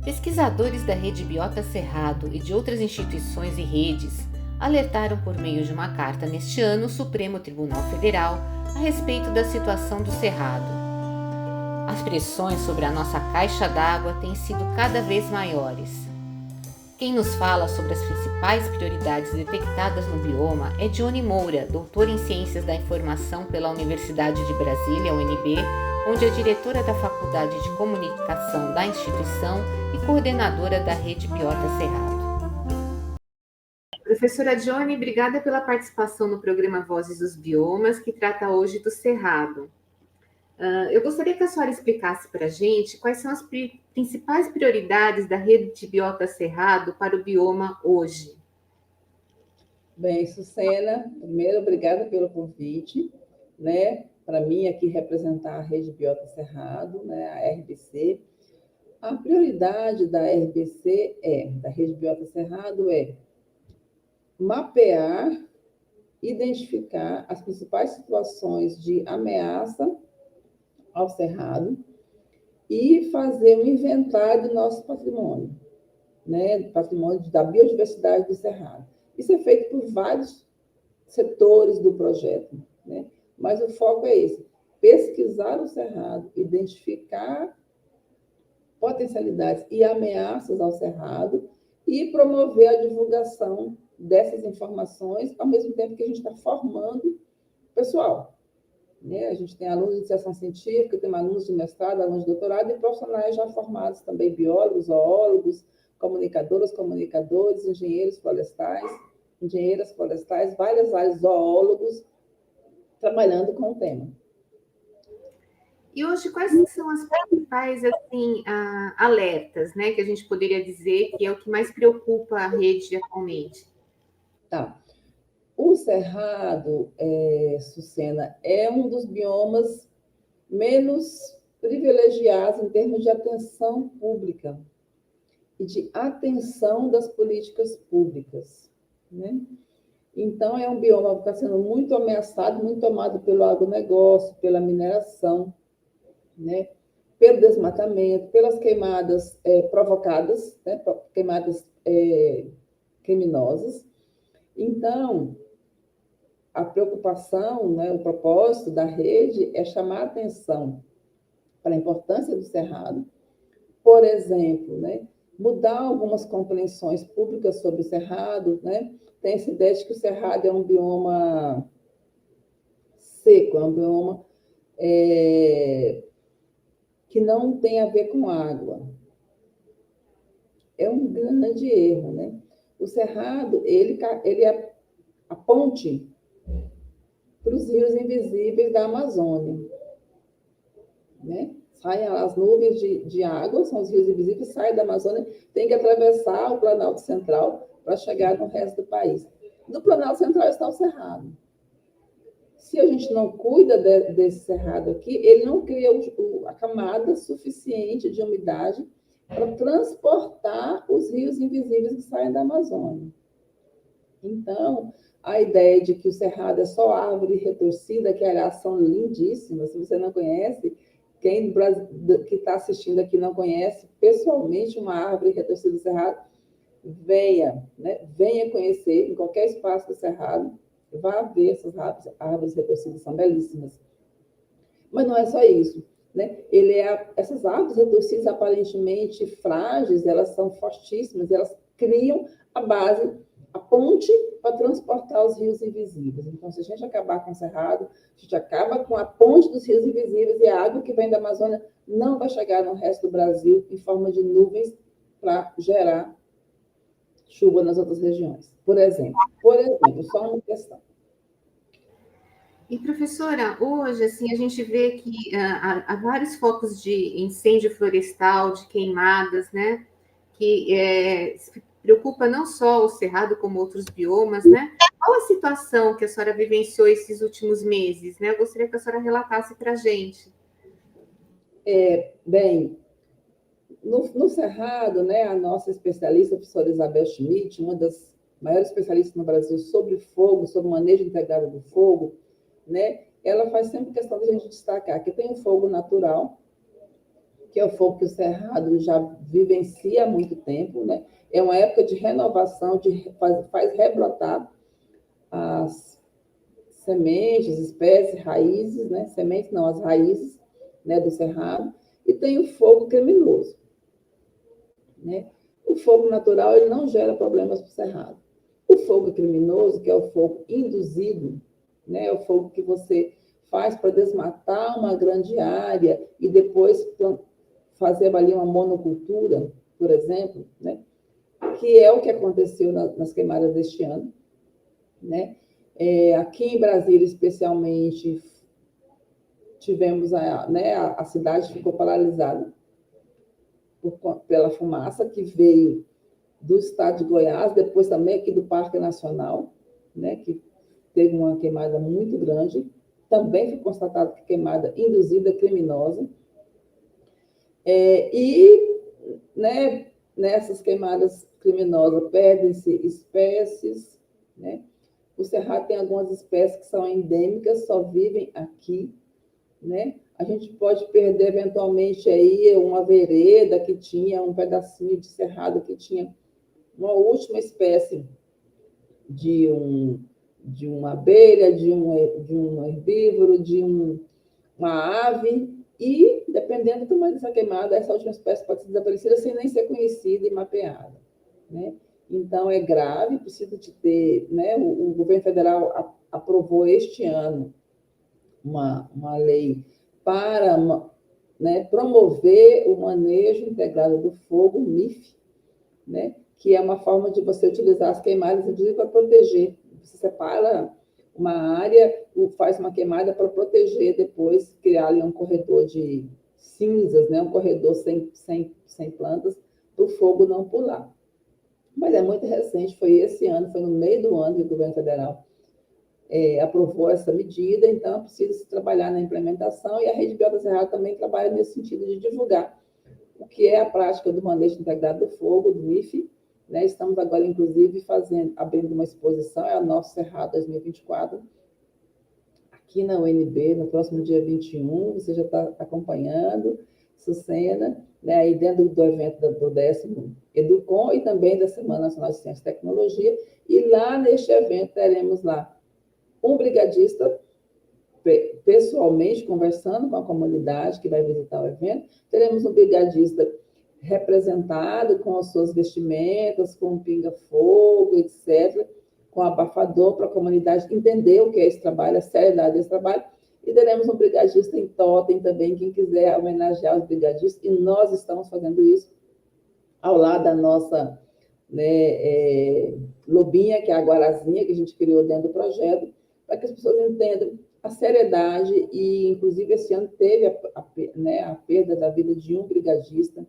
Pesquisadores da Rede Biota Cerrado e de outras instituições e redes alertaram por meio de uma carta neste ano o Supremo Tribunal Federal a respeito da situação do Cerrado. As pressões sobre a nossa caixa d'água têm sido cada vez maiores. Quem nos fala sobre as principais prioridades detectadas no bioma é Johnny Moura, doutor em Ciências da Informação pela Universidade de Brasília, UNB, onde é diretora da Faculdade de Comunicação da instituição e coordenadora da Rede Biota Cerrado. Professora Johnny, obrigada pela participação no programa Vozes dos Biomas, que trata hoje do Cerrado. Eu gostaria que a senhora explicasse para a gente quais são as principais prioridades da Rede Biota Cerrado para o bioma hoje. Bem, Sucena, primeiro, obrigada pelo convite, né? Para mim, aqui representar a Rede Biota Cerrado, né? A RBC. A prioridade da RBC da Rede Biota Cerrado, mapear, identificar as principais situações de ameaça ao cerrado e fazer um inventário do nosso patrimônio, né? Patrimônio da biodiversidade do cerrado. Isso é feito por vários setores do projeto, né? Mas o foco é esse: pesquisar o cerrado, identificar potencialidades e ameaças ao cerrado e promover a divulgação dessas informações, ao mesmo tempo que a gente está formando pessoal, né? A gente tem alunos de iniciação científica, tem alunos de mestrado, alunos de doutorado e profissionais já formados também, biólogos, zoólogos, comunicadoras, comunicadores, engenheiras florestais, várias áreas, zoólogos, trabalhando com o tema. E hoje, quais são as principais alertas, né, que a gente poderia dizer que é o que mais preocupa a rede atualmente? Tá. O Cerrado, Sucena, é um dos biomas menos privilegiados em termos de atenção pública e de atenção das políticas públicas, né? Então, é um bioma que está sendo muito ameaçado, muito tomado pelo agronegócio, pela mineração, né? Pelo desmatamento, pelas queimadas provocadas, né? Queimadas criminosas. Então, a preocupação, né, o propósito da rede é chamar a atenção para a importância do cerrado, por exemplo, né, mudar algumas compreensões públicas sobre o cerrado, né? Tem essa ideia de que o cerrado é um bioma seco, é um bioma que não tem a ver com água. É um grande erro, né? O cerrado, ele é a ponte para os rios invisíveis da Amazônia, né? Saem as nuvens de água, são os rios invisíveis, saem da Amazônia, tem que atravessar o Planalto Central para chegar no resto do país. No Planalto Central está o cerrado. Se a gente não cuida desse cerrado aqui, ele não cria a camada suficiente de umidade para transportar os rios invisíveis que saem da Amazônia. Então, a ideia de que o cerrado é só árvore retorcida, que aliás são lindíssimas, se você não conhece, quem que está assistindo aqui não conhece pessoalmente uma árvore retorcida do cerrado, venha, né? Venha conhecer em qualquer espaço do cerrado, vá ver essas árvores retorcidas, são belíssimas. Mas não é só isso, né? Essas árvores retorcidas aparentemente frágeis, elas são fortíssimas, elas criam a ponte para transportar os rios invisíveis. Então, se a gente acabar com o cerrado, a gente acaba com a ponte dos rios invisíveis e a água que vem da Amazônia não vai chegar no resto do Brasil em forma de nuvens para gerar chuva nas outras regiões. Por exemplo, só uma questão. E, professora, hoje, assim, a gente vê que há vários focos de incêndio florestal, de queimadas, né? Que se preocupa não só o Cerrado, como outros biomas, né? Qual a situação que a senhora vivenciou esses últimos meses, né? Eu gostaria que a senhora relatasse para a gente. Bem, no Cerrado, né, a nossa especialista, a professora Isabel Schmidt, uma das maiores especialistas no Brasil sobre fogo, sobre manejo integrado do fogo, né, ela faz sempre questão de a gente destacar que tem o fogo natural, que é o fogo que o Cerrado já vivencia há muito tempo, né? É uma época de renovação, faz rebrotar as sementes, espécies, raízes, né? Sementes não, as raízes, né, do Cerrado. E tem o fogo criminoso, né? O fogo natural ele não gera problemas para o Cerrado. O fogo criminoso, que é o fogo induzido, né? É o fogo que você faz para desmatar uma grande área e depois fazer ali uma monocultura, por exemplo, né? Que é o que aconteceu nas queimadas deste ano, né? Aqui em Brasília, especialmente, tivemos a cidade ficou paralisada pela fumaça que veio do estado de Goiás, depois também aqui do Parque Nacional, né, que teve uma queimada muito grande. Também foi constatado que queimada induzida criminosa. Né, nessas queimadas criminosas perdem-se espécies, né? O Cerrado tem algumas espécies que são endêmicas, só vivem aqui, né? A gente pode perder eventualmente aí uma vereda que tinha um pedacinho de cerrado que tinha uma última espécie de uma abelha, de um herbívoro, uma ave, e dependendo do tamanho dessa queimada, essa última espécie pode ser desaparecida sem nem ser conhecida e mapeada, né? Então, é grave, precisa de ter, né? O governo federal aprovou este ano uma lei para, né, promover o manejo integrado do fogo, MIF, né, que é uma forma de você utilizar as queimadas, inclusive para proteger. Você separa uma área, faz uma queimada para proteger, depois criar ali um corredor de cinzas, né, um corredor sem plantas, para o fogo não pular. Mas é muito recente, foi esse ano, foi no meio do ano que o governo federal aprovou essa medida, então precisa se trabalhar na implementação, e a Rede Biota Cerrado também trabalha nesse sentido de divulgar o que é a prática do manejo integrado do fogo, do MIF, né? Estamos agora, inclusive, abrindo uma exposição, é o nosso Cerrado 2024, aqui na UNB, no próximo dia 21, você já está acompanhando, Sucena, né, aí dentro do evento do 10º Educom e também da Semana Nacional de Ciência e Tecnologia, e lá neste evento teremos lá um brigadista pessoalmente conversando com a comunidade que vai visitar o evento, teremos um brigadista representado com as suas vestimentas, com pinga-fogo, etc., com abafador para a comunidade entender o que é esse trabalho, a seriedade desse trabalho, e teremos um brigadista em totem também, quem quiser homenagear os brigadistas, e nós estamos fazendo isso ao lado da nossa, né, lobinha, que é a guarazinha, que a gente criou dentro do projeto, para que as pessoas entendam a seriedade, e inclusive esse ano teve a perda da vida de um brigadista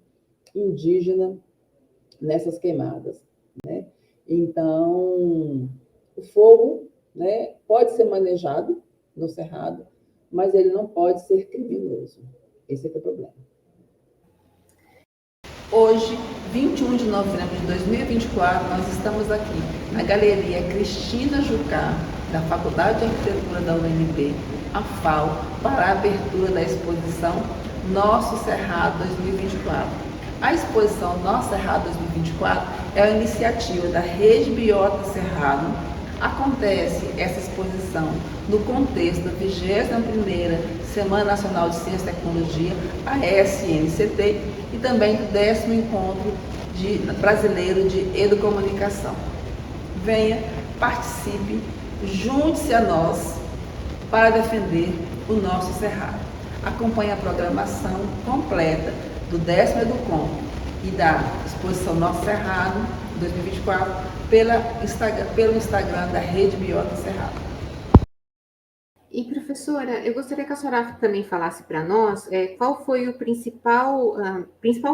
indígena nessas queimadas, né? Então, o fogo, né, pode ser manejado no Cerrado, mas ele não pode ser criminoso. Esse é o problema. Hoje, 21 de novembro de 2024, nós estamos aqui na Galeria Cristina Jucá, da Faculdade de Arquitetura da UNB, a FAO, para a abertura da exposição Nosso Cerrado 2024. A exposição Nosso Cerrado 2024 é uma iniciativa da Rede Biota Cerrado. Acontece essa exposição no contexto da 21ª Semana Nacional de Ciência e Tecnologia, a SNCT, e também do 10º Encontro Brasileiro de Educomunicação. Venha, participe, junte-se a nós para defender o nosso Cerrado. Acompanhe a programação completa do 10º Educom e da exposição Nosso Cerrado 2024 pelo Instagram da Rede Biota Cerrado. E, professora, eu gostaria que a senhora também falasse para nós qual foi a principal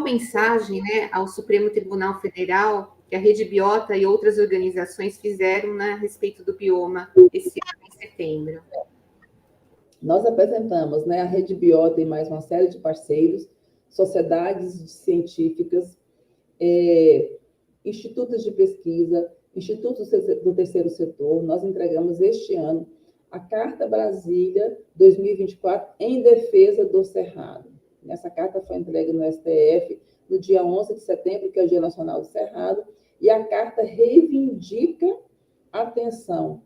mensagem, né, ao Supremo Tribunal Federal que a Rede Biota e outras organizações fizeram, né, a respeito do bioma esse ano, em setembro. Nós apresentamos, né, a Rede Biota e mais uma série de parceiros, sociedades científicas, institutos de pesquisa, institutos do terceiro setor. Nós entregamos este ano a Carta Brasília 2024 em defesa do Cerrado. Essa carta foi entregue no STF no dia 11 de setembro, que é o Dia Nacional do Cerrado, e a carta reivindica a atenção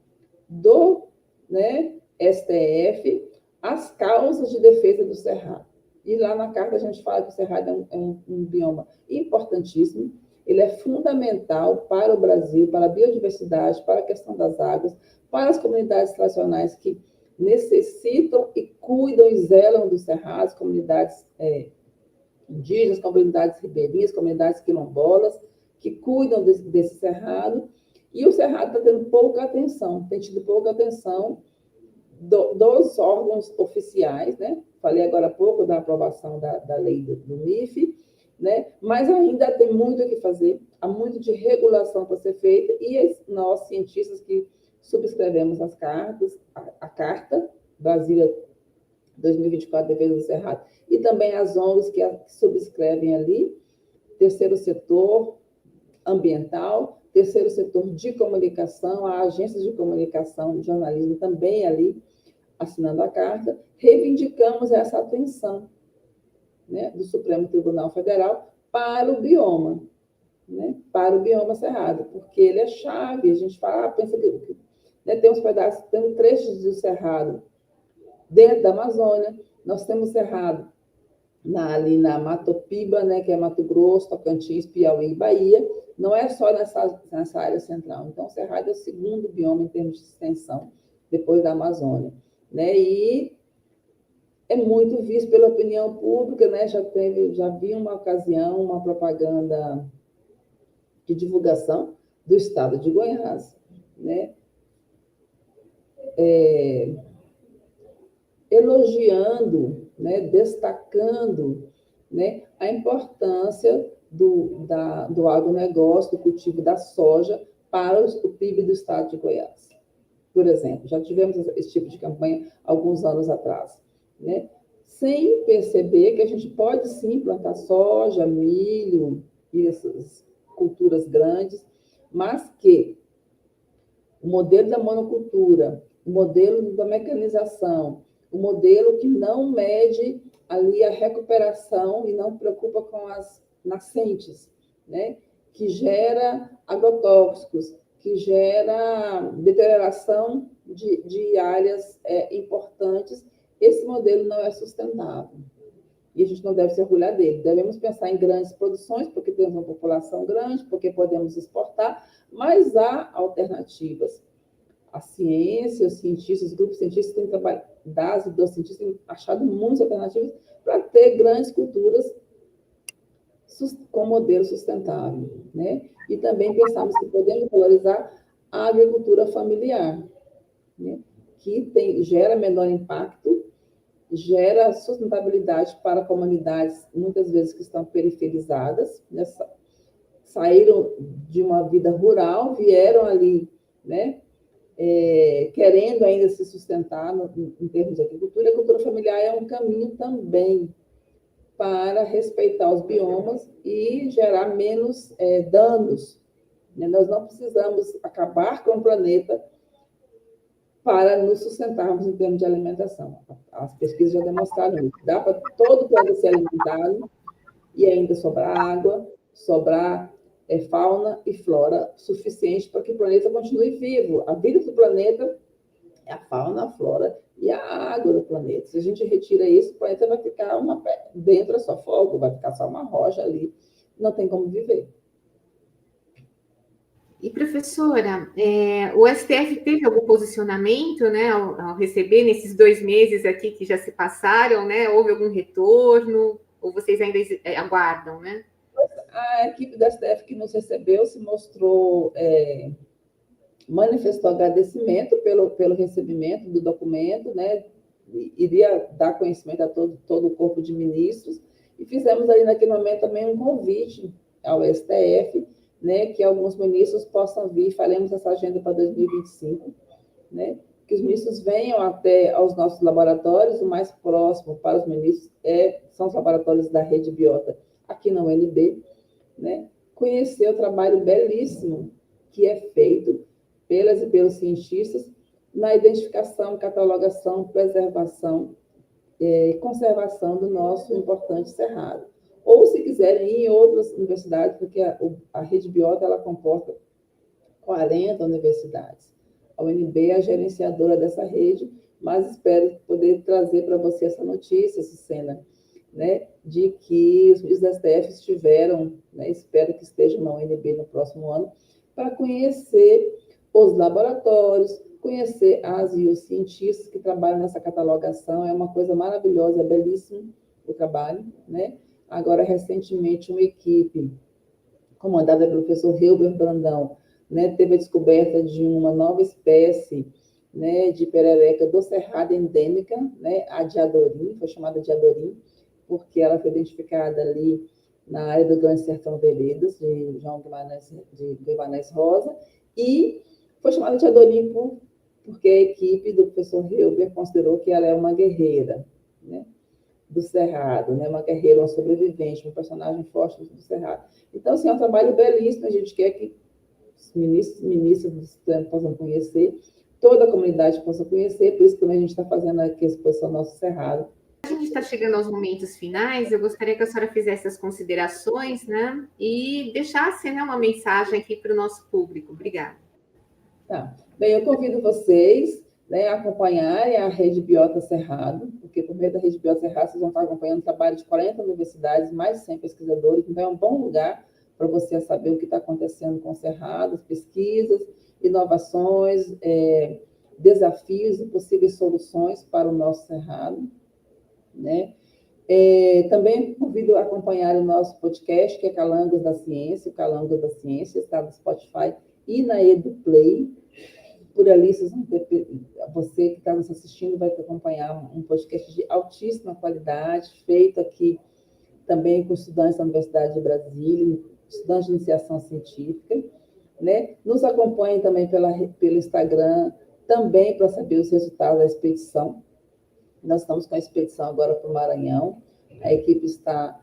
do, né, STF às causas de defesa do Cerrado. E lá na carta a gente fala que o Cerrado é um bioma importantíssimo, ele é fundamental para o Brasil, para a biodiversidade, para a questão das águas, para as comunidades tradicionais que necessitam e cuidam e zelam dos cerrados, comunidades indígenas, comunidades ribeirinhas, comunidades quilombolas, que cuidam desse cerrado, e o cerrado está tendo pouca atenção, tem tido pouca atenção dos órgãos oficiais, né? Falei agora há pouco da aprovação da lei do MIF, né? Mas ainda tem muito o que fazer, há muito de regulação para ser feita, e nós, cientistas que subscrevemos as cartas, a Carta Brasília 2024, Defesa do Cerrado, e também as ONGs que subscrevem ali, terceiro setor ambiental, terceiro setor de comunicação, a agências de comunicação, jornalismo também ali, assinando a carta, reivindicamos essa atenção, né, do Supremo Tribunal Federal para o bioma, né, para o bioma cerrado, porque ele é chave. A gente fala, pensa que né, tem uns pedaços, tem trechos do cerrado dentro da Amazônia, nós temos cerrado ali na Matopiba, né, que é Mato Grosso, Tocantins, Piauí e Bahia, não é só nessa área central. Então, o Cerrado é o segundo bioma em termos de extensão, depois da Amazônia, né? E é muito visto pela opinião pública, né? Já vi uma ocasião, uma propaganda de divulgação do estado de Goiás, né? Elogiando, né? Destacando, né? A importância do agronegócio, do cultivo da soja para o PIB do estado de Goiás. Por exemplo, já tivemos esse tipo de campanha alguns anos atrás, né? Sem perceber que a gente pode sim plantar soja, milho e essas culturas grandes, mas que o modelo da monocultura, o modelo da mecanização, o modelo que não mede ali a recuperação e não preocupa com as nascentes, né? Que gera agrotóxicos, que gera deterioração de áreas importantes, esse modelo não é sustentável. E a gente não deve se orgulhar dele. Devemos pensar em grandes produções, porque temos uma população grande, porque podemos exportar, mas há alternativas. A ciência, os cientistas, os grupos cientistas têm trabalhado, dos cientistas têm achado muitas alternativas para ter grandes culturas com modelo sustentável, né? E também pensamos que podemos valorizar a agricultura familiar, né? Que gera menor impacto, gera sustentabilidade para comunidades, muitas vezes que estão periferizadas, né? Saíram de uma vida rural, vieram ali, né? Querendo ainda se sustentar em termos de agricultura. A agricultura familiar é um caminho também para respeitar os biomas e gerar menos danos, né? Nós não precisamos acabar com o planeta para nos sustentarmos em termos de alimentação. As pesquisas já demonstraram isso. Dá para todo o planeta ser alimentado e ainda sobrar água, sobrar fauna e flora suficiente para que o planeta continue vivo. A vida do planeta é a fauna, a flora e a água do planeta. Se a gente retira isso, o planeta vai ficar dentro é só fogo, vai ficar só uma rocha ali, não tem como viver. E, professora, o STF teve algum posicionamento, né, ao receber nesses 2 meses aqui que já se passaram, né? Houve algum retorno? Ou vocês ainda aguardam, né? A equipe da STF que nos recebeu se mostrou, manifestou agradecimento pelo recebimento do documento, né? Iria dar conhecimento a todo o corpo de ministros, e fizemos ali naquele momento também um convite ao STF, né, que alguns ministros possam vir, faremos essa agenda para 2025, né, que os ministros venham até aos nossos laboratórios. O mais próximo para os ministros são os laboratórios da Rede Biota, aqui na UNB, né, conhecer o trabalho belíssimo que é feito pelas e pelos cientistas na identificação, catalogação, preservação conservação do nosso importante cerrado. Ou, se quiserem, ir em outras universidades, porque a Rede Biota ela comporta 40 universidades. A UNB é a gerenciadora dessa rede, mas espero poder trazer para você essa notícia, Sucena, né, de que os STF estiveram, né, espero que estejam na UNB no próximo ano, para conhecer os laboratórios, conhecer as e os cientistas que trabalham nessa catalogação. É uma coisa maravilhosa, é belíssimo o trabalho, né? Agora, recentemente, uma equipe comandada pelo professor Hilber Brandão, né, teve a descoberta de uma nova espécie, né, de perereca do cerrado endêmica, né, a diadorim, foi chamada diadorim, porque ela foi identificada ali na área do Grande Sertão Veredas, de João Guimarães Rosa, e foi chamada de diadorim porque a equipe do professor Hilber considerou que ela é uma guerreira, né, do Cerrado, né? Uma guerreira, uma sobrevivente, um personagem forte do Cerrado. Então, assim, é um trabalho belíssimo, a gente quer que os ministros do STF possam conhecer, toda a comunidade possa conhecer, por isso também a gente está fazendo aqui a exposição Nosso Cerrado. A gente está chegando aos momentos finais, eu gostaria que a senhora fizesse as considerações, né, e deixasse, né, uma mensagem aqui para o nosso público. Obrigada. Tá. Bem, eu convido vocês, né, a acompanharem a Rede Biota Cerrado, porque por meio da Rede Biota Cerrado vocês vão estar acompanhando o trabalho de 40 universidades, mais de 100 pesquisadores, então é um bom lugar para você saber o que está acontecendo com o Cerrado, pesquisas, inovações, desafios e possíveis soluções para o nosso Cerrado, né? Também convido a acompanhar o nosso podcast, que é Calangos da Ciência. O Calangos da Ciência está no Spotify e na EduPlay. Por ali, você que está nos assistindo vai acompanhar um podcast de altíssima qualidade, feito aqui também com estudantes da Universidade de Brasília, estudantes de iniciação científica, né? Nos acompanhem também pelo Instagram, também para saber os resultados da expedição. Nós estamos com a expedição agora para o Maranhão. A equipe está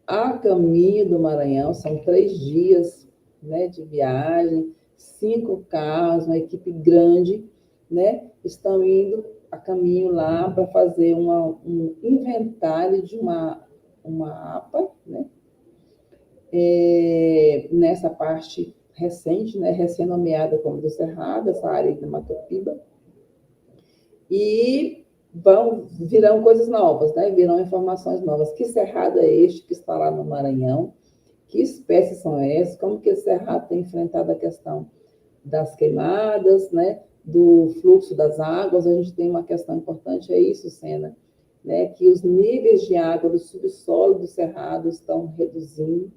a caminho do Maranhão, são 3 dias, né, de viagem, 5 carros, uma equipe grande, né, estão indo a caminho lá para fazer um inventário de uma APA, né, nessa parte recente, né, recém-nomeada como do Cerrado, essa área de Matopiba, e virão coisas novas, né? Virão informações novas. Que cerrado é este que está lá no Maranhão? Que espécies são essas? Como que esse cerrado tem enfrentado a questão das queimadas, né? Do fluxo das águas? A gente tem uma questão importante, é isso, Sena, né? Que os níveis de água do subsolo do cerrado estão reduzindo,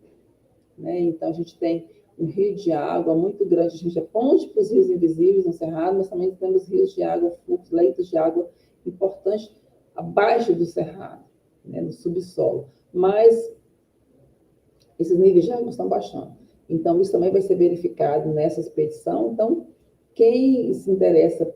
né? Então, a gente tem um rio de água muito grande, a gente é ponte para os rios invisíveis no cerrado, mas também temos rios de água, fluxos, leitos de água importante abaixo do cerrado, né, no subsolo. Mas esses níveis de água estão baixando. Então, isso também vai ser verificado nessa expedição. Então, quem se interessa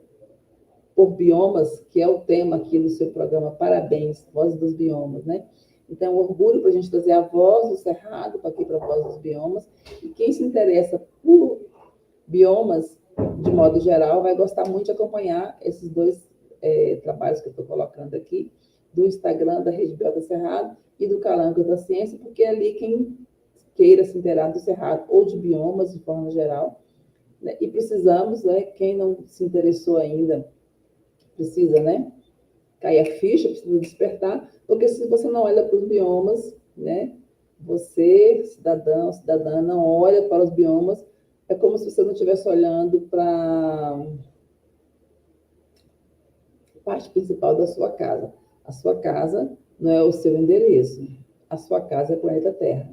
por biomas, que é o tema aqui do seu programa, parabéns, Voz dos Biomas, né? Então, orgulho para a gente trazer a voz do Cerrado para aqui, para a Voz dos Biomas. E quem se interessa por biomas, de modo geral, vai gostar muito de acompanhar esses dois trabalhos que eu estou colocando aqui, do Instagram da Rede Biota Cerrado e do Calangos da Ciência, porque é ali quem queira se inteirar do Cerrado ou de biomas, de forma geral, né? E precisamos, né, quem não se interessou ainda, precisa, né, cair a ficha, precisa despertar, porque se você não olha para os biomas, né, você, cidadão, cidadã, não olha para os biomas, é como se você não estivesse olhando para parte principal da sua casa. A sua casa não é o seu endereço. A sua casa é o planeta Terra.